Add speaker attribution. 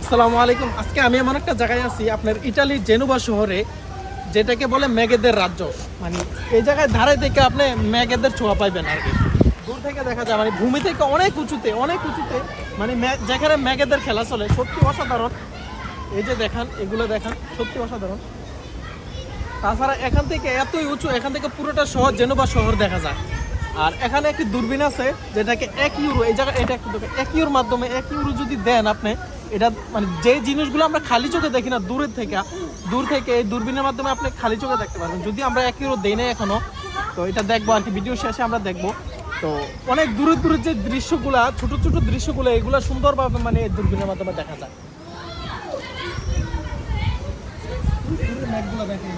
Speaker 1: আসসালামু আলাইকুম। আজকে আমি এমন একটা জায়গায় আছি আপনার ইটালির জেনুবা শহরে, যেটাকে বলে মেঘেদের রাজ্য। মানে এই জায়গায় ধারে থেকে আপনি মেঘেদের ছোঁয়া পাইবেন আর কি। দূর থেকে দেখা যায় মানে ভূমি থেকে অনেক উঁচুতে মানে যেখানে মেঘেদের খেলা চলে, সত্যি অসাধারণ। এই যে দেখান, এগুলো দেখান, সত্যি অসাধারণ। তাছাড়া এখান থেকে এতই উঁচু, এখান থেকে পুরোটা শহর জেনুবা শহর দেখা যায়। আর এখানে একটি দূরবীন আছে যেটাকে 1 ইউরো, এই জায়গায় এটা একটু 1 ইউরোর মাধ্যমে 1 ইউরো যদি দেন আপনি, এটা মানে যে জিনিসগুলো আমরা খালি চোখে দেখি না, দূর থেকে এই দূরবীনের মাধ্যমে আপনি খালি চোখে দেখতে পারবেন। যদি আমরা 1 ইউরো দেই না এখনো, তো এটা দেখবো আর কি, ভিডিও শেষে আমরা দেখবো। তো অনেক দূরের যে দৃশ্যগুলা, ছোট ছোট দৃশ্যগুলো, এগুলো সুন্দরভাবে মানে এই দূরবীনের মাধ্যমে দেখা যায়। মেঘগুলো দেখেন,